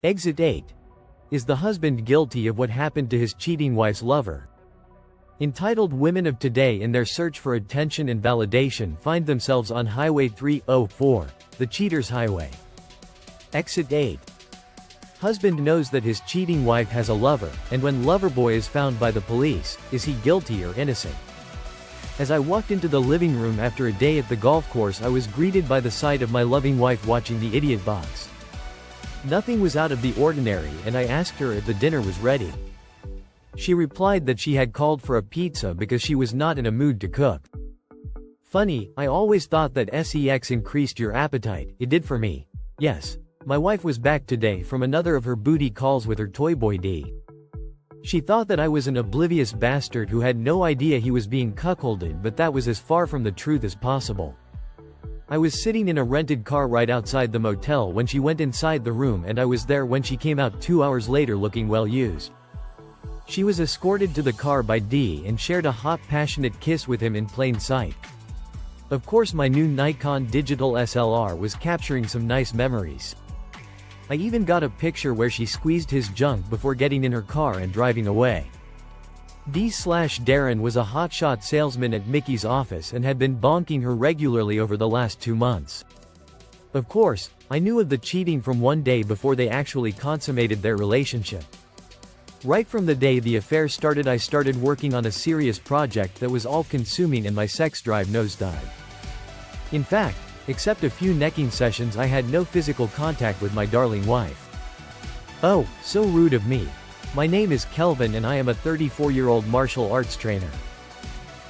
Exit 8. Is the husband guilty of what happened to his cheating wife's lover? Entitled Women of Today in their search for attention and validation find themselves on Highway 304, the cheater's highway. Exit 8. Husband knows that his cheating wife has a lover, and when loverboy is found by the police, is he guilty or innocent? As I walked into the living room after a day at the golf course, I was greeted by the sight of my loving wife watching the idiot box. Nothing was out of the ordinary, and I asked her if the dinner was ready. She replied that she had called for a pizza because she was not in a mood to cook. Funny, I always thought that sex increased your appetite. It did for me. Yes. My wife was back today from another of her booty calls with her toy boy D. She thought that I was an oblivious bastard who had no idea he was being cuckolded, but that was as far from the truth as possible. I was sitting in a rented car right outside the motel when she went inside the room, and I was there when she came out 2 hours later looking well used. She was escorted to the car by D and shared a hot passionate kiss with him in plain sight. Of course my new Nikon digital SLR was capturing some nice memories. I even got a picture where she squeezed his junk before getting in her car and driving away. D/Darren was a hotshot salesman at Mickey's office and had been bonking her regularly over the last 2 months. Of course, I knew of the cheating from one day before they actually consummated their relationship. Right from the day the affair started, I started working on a serious project that was all-consuming and my sex drive nosedived. In fact, except a few necking sessions, I had no physical contact with my darling wife. Oh, so rude of me. My name is Kelvin and I am a 34-year-old martial arts trainer.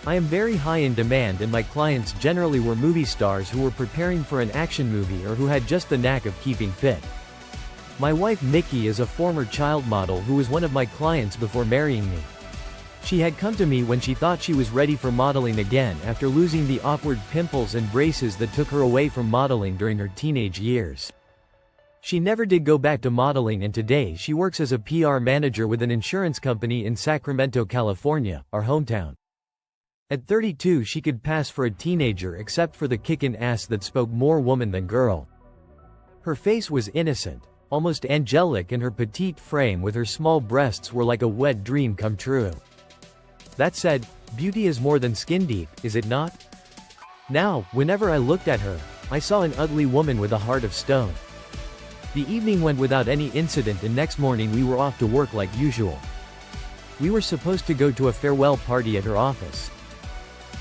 I am very high in demand, and my clients generally were movie stars who were preparing for an action movie or who had just the knack of keeping fit. My wife Nikki is a former child model who was one of my clients before marrying me. She had come to me when she thought she was ready for modeling again after losing the awkward pimples and braces that took her away from modeling during her teenage years. She never did go back to modeling, and today she works as a PR manager with an insurance company in Sacramento, California, our hometown. At 32 she could pass for a teenager except for the kickin' ass that spoke more woman than girl. Her face was innocent, almost angelic, and her petite frame with her small breasts were like a wet dream come true. That said, beauty is more than skin deep, is it not? Now, whenever I looked at her, I saw an ugly woman with a heart of stone. The evening went without any incident, and next morning we were off to work like usual. We were supposed to go to a farewell party at her office.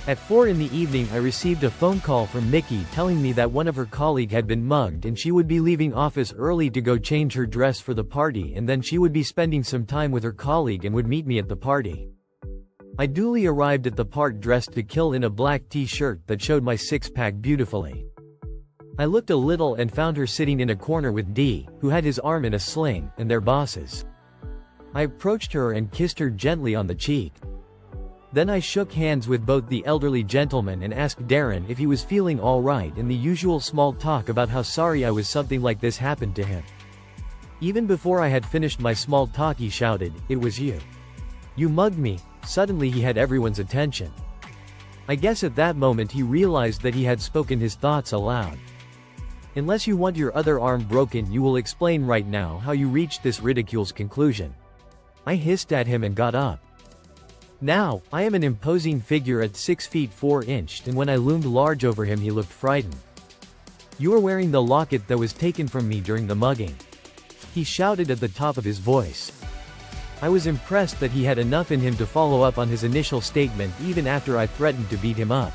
At 4 in the evening I received a phone call from Mickey telling me that one of her colleagues had been mugged and she would be leaving office early to go change her dress for the party, and then she would be spending some time with her colleague and would meet me at the party. I duly arrived at the part dressed to kill in a black t-shirt that showed my six-pack beautifully. I looked a little and found her sitting in a corner with D, who had his arm in a sling, and their bosses. I approached her and kissed her gently on the cheek. Then I shook hands with both the elderly gentlemen and asked Darren if he was feeling alright, and the usual small talk about how sorry I was something like this happened to him. Even before I had finished my small talk he shouted, "It was you. You mugged me." Suddenly he had everyone's attention. I guess at that moment he realized that he had spoken his thoughts aloud. "Unless you want your other arm broken, you will explain right now how you reached this ridiculous conclusion." I hissed at him and got up. Now, I am an imposing figure at 6 feet 4 inches, and when I loomed large over him he looked frightened. "You are wearing the locket that was taken from me during the mugging," he shouted at the top of his voice. I was impressed that he had enough in him to follow up on his initial statement even after I threatened to beat him up.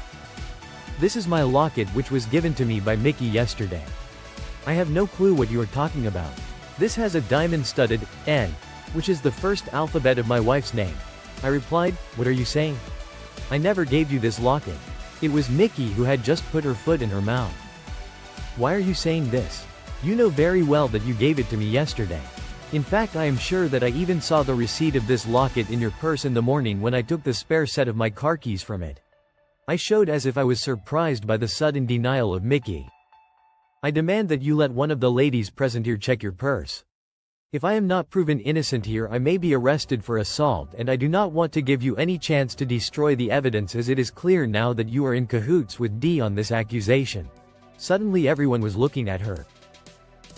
"This is my locket, which was given to me by Mickey yesterday." "I have no clue what you are talking about. This has a diamond-studded N, which is the first alphabet of my wife's name," I replied. "What are you saying? I never gave you this locket. It was Mickey who had just put her foot in her mouth." "Why are you saying this? You know very well that you gave it to me yesterday. In fact, I am sure that I even saw the receipt of this locket in your purse in the morning when I took the spare set of my car keys from it." I showed as if I was surprised by the sudden denial of Mickey. "I demand that you let one of the ladies present here check your purse. If I am not proven innocent here, I may be arrested for assault, and I do not want to give you any chance to destroy the evidence, as it is clear now that you are in cahoots with D on this accusation." Suddenly everyone was looking at her.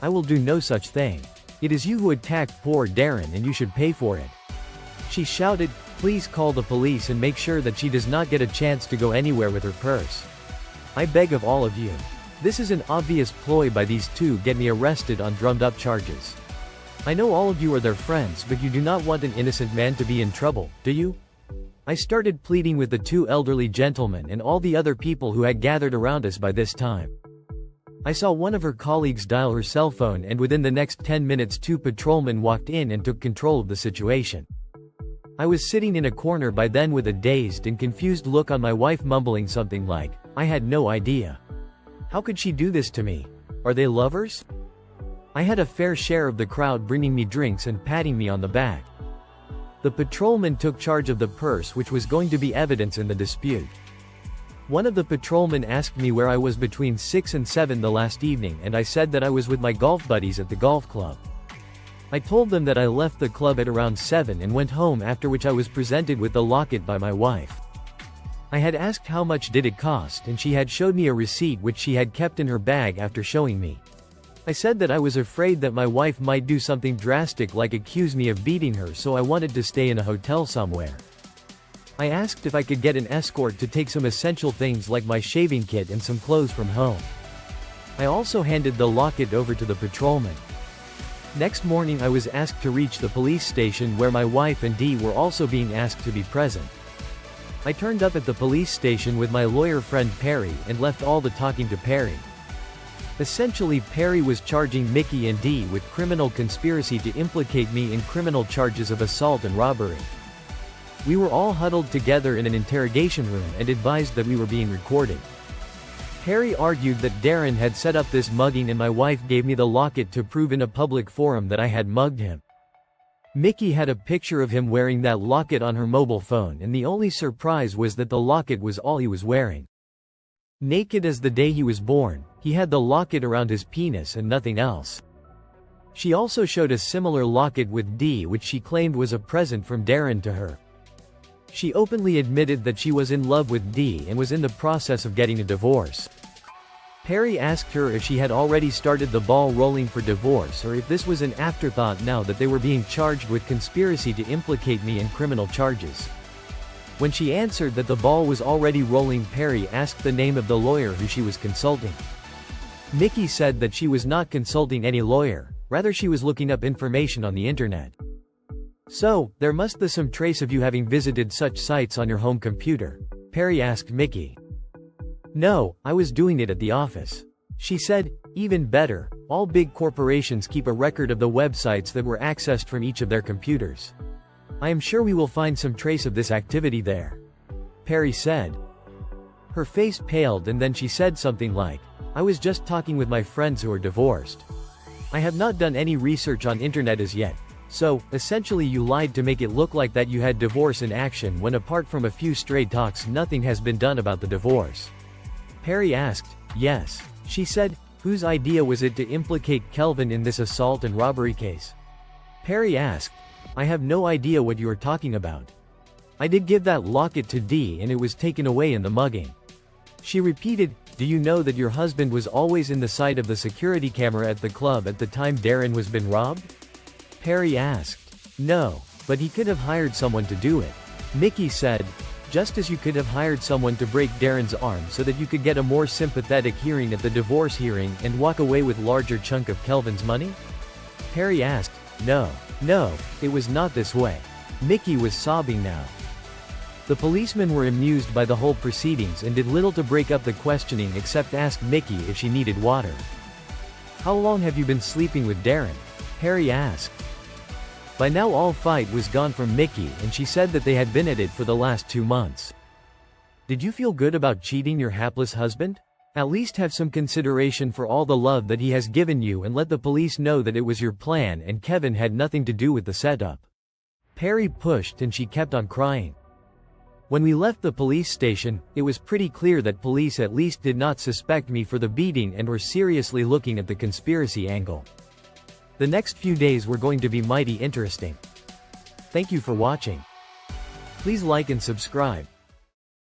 "I will do no such thing. It is you who attacked poor Darren and you should pay for it. She shouted, please call the police and make sure that she does not get a chance to go anywhere with her purse. I beg of all of you. This is an obvious ploy by these two get me arrested on drummed up charges. I know all of you are their friends, but you do not want an innocent man to be in trouble, do you? I started pleading with the two elderly gentlemen and all the other people who had gathered around us by this time. I saw one of her colleagues dial her cell phone, and within the next 10 minutes 2 patrolmen walked in and took control of the situation. I was sitting in a corner by then with a dazed and confused look on, my wife mumbling something like, I had no idea. How could she do this to me? Are they lovers? I had a fair share of the crowd bringing me drinks and patting me on the back. The patrolman took charge of the purse, which was going to be evidence in the dispute. One of the patrolmen asked me where I was between 6 and 7 the last evening, and I said that I was with my golf buddies at the golf club. I told them that I left the club at around 7 and went home, after which I was presented with the locket by my wife. I had asked how much did it cost, and she had showed me a receipt which she had kept in her bag after showing me. I said that I was afraid that my wife might do something drastic like accuse me of beating her, so I wanted to stay in a hotel somewhere. I asked if I could get an escort to take some essential things like my shaving kit and some clothes from home. I also handed the locket over to the patrolman. Next morning I was asked to reach the police station, where my wife and Dee were also being asked to be present. I turned up at the police station with my lawyer friend Perry and left all the talking to Perry. Essentially, Perry was charging Mickey and Dee with criminal conspiracy to implicate me in criminal charges of assault and robbery. We were all huddled together in an interrogation room and advised that we were being recorded. Perry argued that Darren had set up this mugging, and my wife gave me the locket to prove in a public forum that I had mugged him. Mickey had a picture of him wearing that locket on her mobile phone, and the only surprise was that the locket was all he was wearing. Naked as the day he was born, he had the locket around his penis and nothing else. She also showed a similar locket with Dee, which she claimed was a present from Darren to her. She openly admitted that she was in love with Dee and was in the process of getting a divorce. Perry asked her if she had already started the ball rolling for divorce, or if this was an afterthought now that they were being charged with conspiracy to implicate me in criminal charges. When she answered that the ball was already rolling, Perry asked the name of the lawyer who she was consulting. Mickey said that she was not consulting any lawyer, rather she was looking up information on the internet. So, there must be some trace of you having visited such sites on your home computer? Perry asked Mickey. No, I was doing it at the office. She said, even better, all big corporations keep a record of the websites that were accessed from each of their computers. I am sure we will find some trace of this activity there. Perry said. Her face paled, and then she said something like, I was just talking with my friends who are divorced. I have not done any research on internet as yet. So, essentially you lied to make it look like that you had divorce in action, when apart from a few stray talks nothing has been done about the divorce. Perry asked, yes. She said, whose idea was it to implicate Kelvin in this assault and robbery case? Perry asked, I have no idea what you are talking about. I did give that locket to Dee and it was taken away in the mugging. She repeated, do you know that your husband was always in the sight of the security camera at the club at the time Darren was been robbed? Perry asked. No, but he could have hired someone to do it. Mickey said, just as you could have hired someone to break Darren's arm so that you could get a more sympathetic hearing at the divorce hearing and walk away with larger chunk of Kelvin's money? Perry asked, no, it was not this way. Mickey was sobbing now. The policemen were amused by the whole proceedings and did little to break up the questioning except ask Mickey if she needed water. How long have you been sleeping with Darren? Perry asked. By now all fight was gone from Mickey, and she said that they had been at it for the last 2 months. Did you feel good about cheating your hapless husband? At least have some consideration for all the love that he has given you, and let the police know that it was your plan and Kevin had nothing to do with the setup. Perry pushed and she kept on crying. When we left the police station, it was pretty clear that police at least did not suspect me for the beating and were seriously looking at the conspiracy angle. The next few days were going to be mighty interesting. Thank you for watching. Please like and subscribe.